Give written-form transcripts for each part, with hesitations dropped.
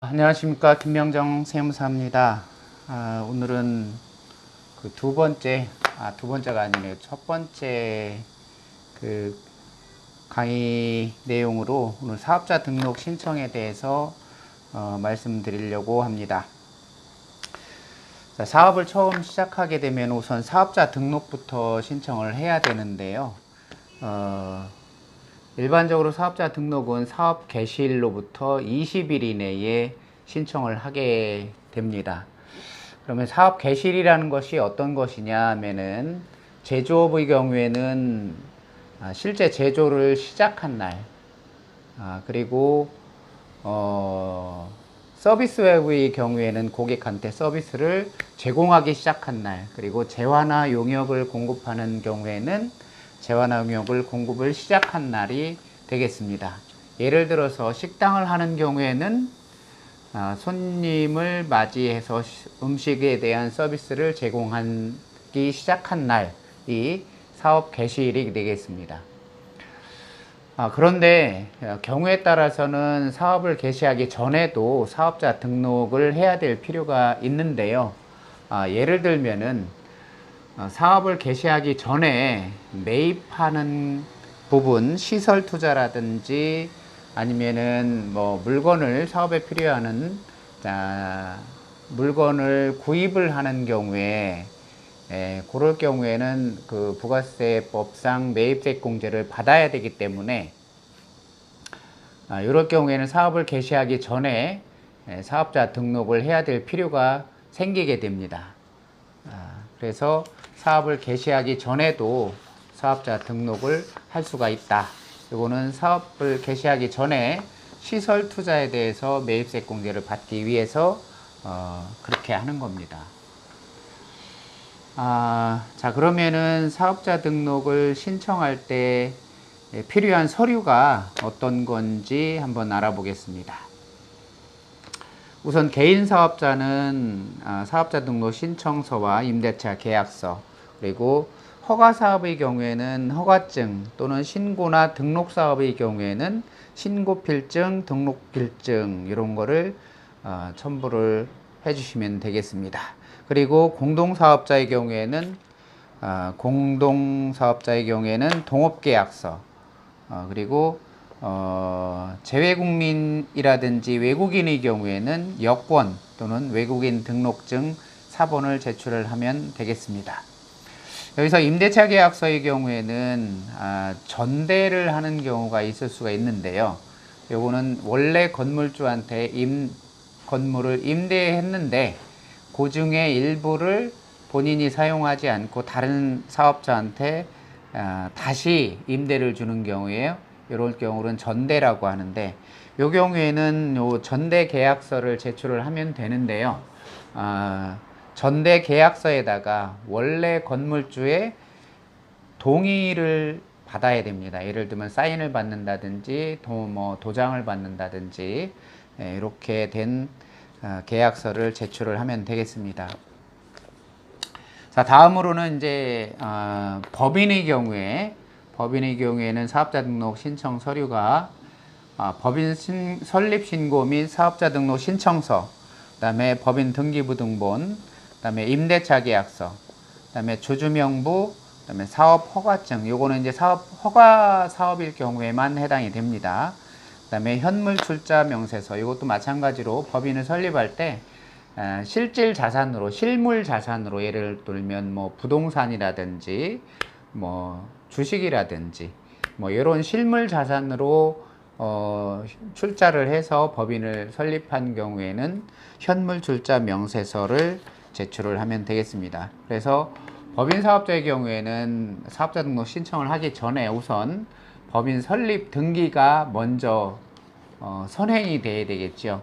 안녕하십니까, 김명정 세무사입니다. 오늘은 그 두 번째가 아니네요. 첫 번째 그 강의 내용으로 오늘 사업자 등록 신청에 대해서 말씀드리려고 합니다. 자, 사업을 처음 시작하게 되면 우선 사업자 등록부터 신청을 해야 되는데요. 일반적으로 사업자 등록은 사업 개시일로부터 20일 이내에 신청을 하게 됩니다. 그러면 사업 개시일이라는 것이 어떤 것이냐 하면은 제조업의 경우에는 실제 제조를 시작한 날, 그리고 서비스업의 경우에는 고객한테 서비스를 제공하기 시작한 날, 그리고 재화나 용역을 공급하는 경우에는 재화나 용역을 공급을 시작한 날이 되겠습니다. 예를 들어서 식당을 하는 경우에는 손님을 맞이해서 음식에 대한 서비스를 제공하기 시작한 날이 사업 개시일이 되겠습니다. 그런데 경우에 따라서는 사업을 개시하기 전에도 사업자 등록을 해야 될 필요가 있는데요. 예를 들면은 사업을 개시하기 전에 매입하는 부분, 시설 투자라든지 아니면은 뭐 물건을 사업에 필요한 물건을 구입을 하는 경우에 그럴 경우에는 그 부가세법상 매입세공제를 받아야 되기 때문에 이럴 경우에는 사업을 개시하기 전에 사업자 등록을 해야 될 필요가 생기게 됩니다. 그래서 사업을 개시하기 전에도 사업자 등록을 할 수가 있다. 이거는 사업을 개시하기 전에 시설 투자에 대해서 매입세 공제를 받기 위해서 그렇게 하는 겁니다. 자, 그러면은 사업자 등록을 신청할 때 필요한 서류가 어떤 건지 한번 알아보겠습니다. 우선 개인 사업자는 사업자 등록 신청서와 임대차 계약서, 그리고 허가 사업의 경우에는 허가증 또는 신고나 등록 사업의 경우에는 신고필증, 등록필증 이런 거를 첨부를 해주시면 되겠습니다. 그리고 공동사업자의 경우에는 동업계약서, 그리고 재외국민이라든지 외국인의 경우에는 여권 또는 외국인 등록증 사본을 제출을 하면 되겠습니다. 여기서 임대차 계약서의 경우에는 전대를 하는 경우가 있을 수가 있는데요. 요거는 원래 건물주한테 건물을 임대했는데 그 중에 일부를 본인이 사용하지 않고 다른 사업자한테 다시 임대를 주는 경우에요. 이럴 경우는 전대라고 하는데, 이 경우에는 요 전대 계약서를 제출을 하면 되는데요. 전대 계약서에다가 원래 건물주의 동의를 받아야 됩니다. 예를 들면 사인을 받는다든지 도장을 받는다든지 이렇게 된 계약서를 제출을 하면 되겠습니다. 자, 다음으로는 이제 법인의 경우에는 사업자 등록 신청 서류가 법인 설립 신고 및 사업자 등록 신청서, 그다음에 법인 등기부등본, 그다음에 임대차 계약서, 그다음에 주주명부, 그다음에 사업 허가증. 요거는 이제 허가 사업일 경우에만 해당이 됩니다. 그다음에 현물 출자 명세서. 이것도 마찬가지로 법인을 설립할 때 실질 자산으로, 실물 자산으로, 예를 들면 뭐 부동산이라든지 뭐 주식이라든지 뭐 이런 실물 자산으로 출자를 해서 법인을 설립한 경우에는 현물 출자 명세서를 제출을 하면 되겠습니다. 그래서 법인 사업자의 경우에는 사업자 등록 신청을 하기 전에 우선 법인 설립 등기가 먼저 선행이 돼야 되겠죠.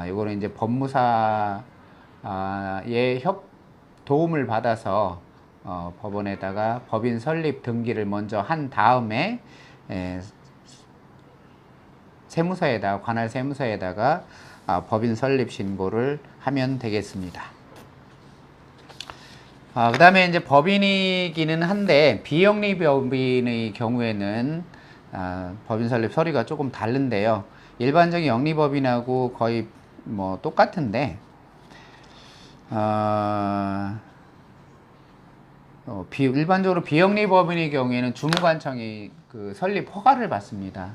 이거는 이제 법무사의 도움을 받아서 법원에다가 법인 설립 등기를 먼저 한 다음에 관할 세무서에다가 법인 설립 신고를 하면 되겠습니다. 그 다음에 이제 법인이기는 한데 비영리 법인의 경우에는 법인 설립 서류가 조금 다른데요. 일반적인 영리법인하고 거의 뭐 똑같은데, 일반적으로 비영리법인의 경우에는 주무관청이 그 설립 허가를 받습니다.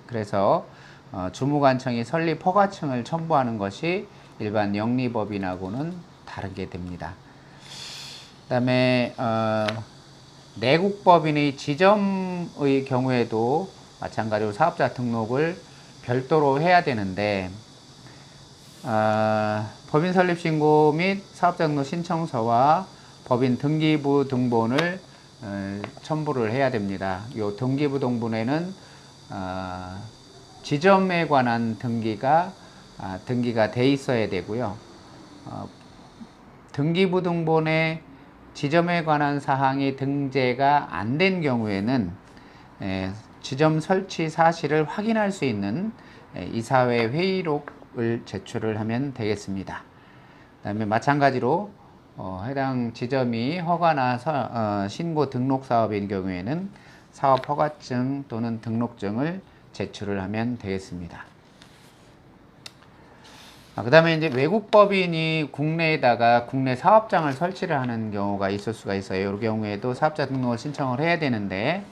그래서 주무관청이 설립 허가증을 첨부하는 것이 일반 영리법인하고는 다르게 됩니다. 그 다음에 내국법인의 지점의 경우에도 마찬가지로 사업자 등록을 별도로 해야 되는데, 법인 설립 신고 및 사업자 등록 신청서와 법인 등기부 등본을 첨부를 해야 됩니다. 이 등기부 등본에는 지점에 관한 등기가 돼 있어야 되고요. 등기부 등본에 지점에 관한 사항이 등재가 안 된 경우에는 지점 설치 사실을 확인할 수 있는 이사회 회의록을 제출을 하면 되겠습니다. 그 다음에 마찬가지로 해당 지점이 허가나 신고 등록 사업인 경우에는 사업 허가증 또는 등록증을 제출을 하면 되겠습니다. 그 다음에 이제 외국 법인이 국내에다가 국내 사업장을 설치를 하는 경우가 있을 수가 있어요. 이 경우에도 사업자 등록을 신청을 해야 되는데,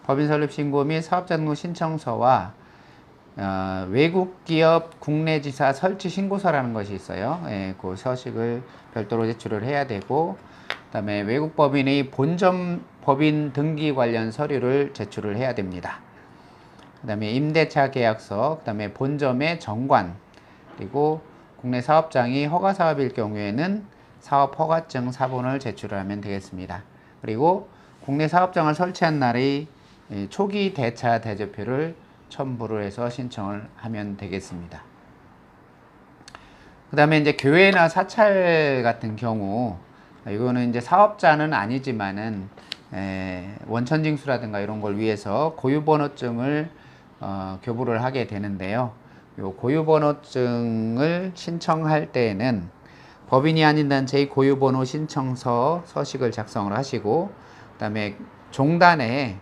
법인 설립 신고 및 사업자 등록 신청서와 외국 기업 국내 지사 설치 신고서라는 것이 있어요. 그 서식을 별도로 제출을 해야 되고, 그 다음에 외국 법인의 본점 법인 등기 관련 서류를 제출을 해야 됩니다. 그 다음에 임대차 계약서, 그 다음에 본점의 정관, 그리고 국내 사업장이 허가 사업일 경우에는 사업 허가증 사본을 제출을 하면 되겠습니다. 그리고 국내 사업장을 설치한 날의 초기 대차 대조표를 첨부를 해서 신청을 하면 되겠습니다. 그 다음에 이제 교회나 사찰 같은 경우, 이거는 이제 사업자는 아니지만은 원천징수라든가 이런 걸 위해서 고유번호증을 교부를 하게 되는데요. 요 고유번호증을 신청할 때에는 법인이 아닌 단체의 고유번호 신청서 서식을 작성을 하시고, 그 다음에 종단에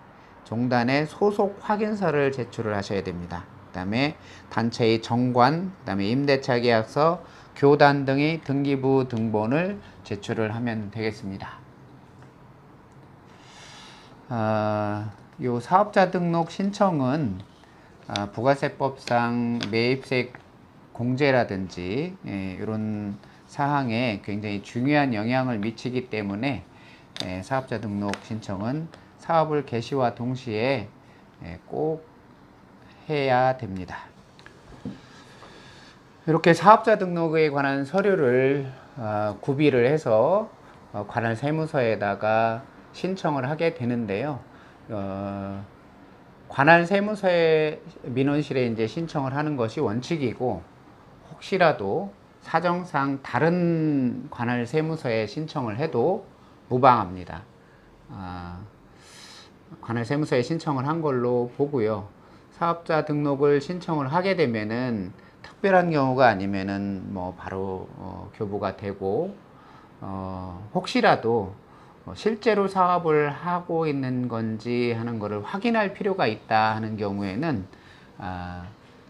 소속 확인서를 제출을 하셔야 됩니다. 그 다음에 단체의 정관, 그 다음에 임대차 계약서, 교단 등의 등기부 등본을 제출을 하면 되겠습니다. 요 사업자 등록 신청은 부가세법상 매입세 공제라든지 이런 사항에 굉장히 중요한 영향을 미치기 때문에 사업자 등록 신청은 사업을 개시와 동시에 꼭 해야 됩니다. 이렇게 사업자 등록에 관한 서류를 구비를 해서 관할 세무서에다가 신청을 하게 되는데요. 관할 세무서에 민원실에 이제 신청을 하는 것이 원칙이고, 혹시라도 사정상 다른 관할 세무서에 신청을 해도 무방합니다. 관할 세무서에 신청을 한 걸로 보고요. 사업자 등록을 신청을 하게 되면은 특별한 경우가 아니면은 뭐 바로 교부가 되고, 혹시라도 실제로 사업을 하고 있는 건지 하는 것을 확인할 필요가 있다 하는 경우에는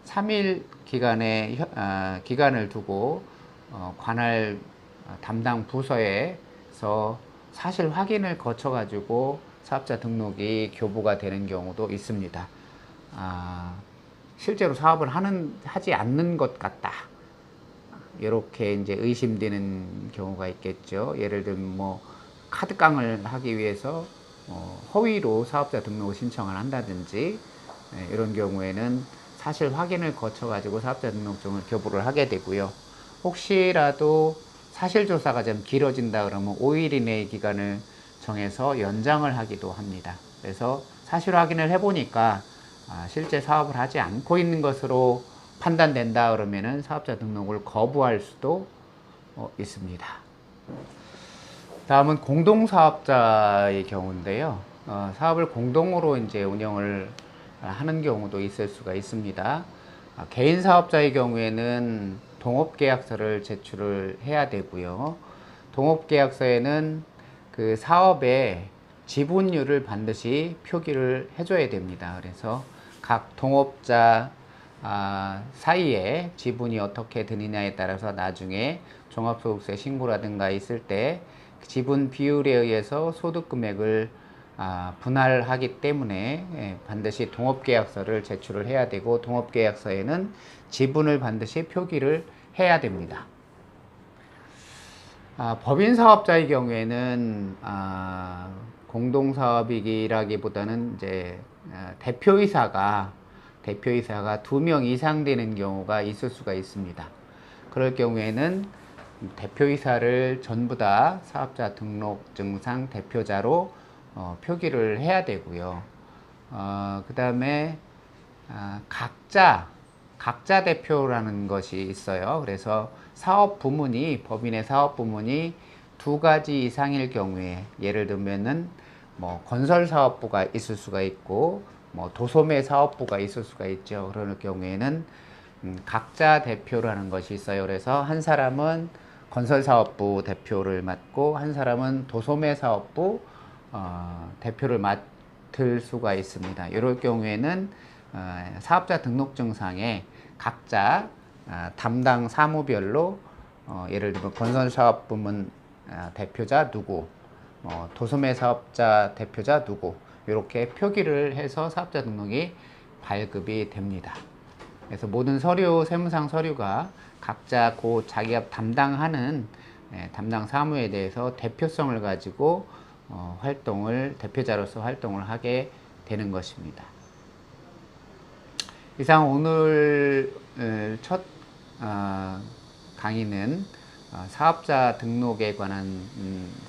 3일 기간을 두고 관할 담당 부서에서 사실 확인을 거쳐 가지고 사업자 등록이 교부가 되는 경우도 있습니다. 실제로 사업을 하지 않는 것 같다, 이렇게 이제 의심되는 경우가 있겠죠. 예를 들면 뭐 카드깡을 하기 위해서 허위로 사업자 등록 신청을 한다든지, 이런 경우에는 사실 확인을 거쳐 가지고 사업자 등록증을 교부를 하게 되고요. 혹시라도 사실 조사가 좀 길어진다 그러면 5일 이내의 기간을 정해서 연장을 하기도 합니다. 그래서 사실 확인을 해보니까 실제 사업을 하지 않고 있는 것으로 판단된다 그러면은 사업자 등록을 거부할 수도 있습니다. 다음은 공동사업자의 경우인데요. 사업을 공동으로 이제 운영을 하는 경우도 있을 수가 있습니다. 개인 사업자의 경우에는 동업계약서를 제출을 해야 되고요. 동업계약서에는 그 사업의 지분율을 반드시 표기를 해줘야 됩니다. 그래서 각 동업자 사이에 지분이 어떻게 드느냐에 따라서 나중에 종합소득세 신고라든가 있을 때 지분 비율에 의해서 소득 금액을 분할하기 때문에 반드시 동업계약서를 제출을 해야 되고, 동업계약서에는 지분을 반드시 표기를 해야 됩니다. 법인 사업자의 경우에는 공동사업이라기보다는 이제 대표이사가 2명 이상 되는 경우가 있을 수가 있습니다. 그럴 경우에는 대표이사를 전부 다 사업자 등록증상 대표자로 표기를 해야 되고요. 그 다음에 각자 대표라는 것이 있어요. 그래서 법인의 사업 부문이 2가지 이상일 경우에, 예를 들면은 뭐 건설 사업부가 있을 수가 있고, 뭐 도소매 사업부가 있을 수가 있죠. 그럴 경우에는 각자 대표라는 것이 있어요. 그래서 한 사람은 건설 사업부 대표를 맡고, 한 사람은 도소매 사업부 대표를 맡을 수가 있습니다. 이럴 경우에는 사업자 등록증상에 각자 담당 사무별로 예를 들면 건설 사업 부문 대표자 누구, 도소매 사업자 대표자 누구, 이렇게 표기를 해서 사업자 등록이 발급이 됩니다. 그래서 모든 서류, 세무상 서류가 각자 자기가 담당하는 담당 사무에 대해서 대표성을 가지고 대표자로서 활동을 하게 되는 것입니다. 이상 오늘 첫 강의는 사업자 등록에 관한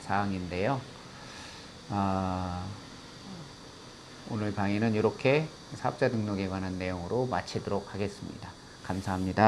사항인데요. 오늘 강의는 이렇게 사업자 등록에 관한 내용으로 마치도록 하겠습니다. 감사합니다.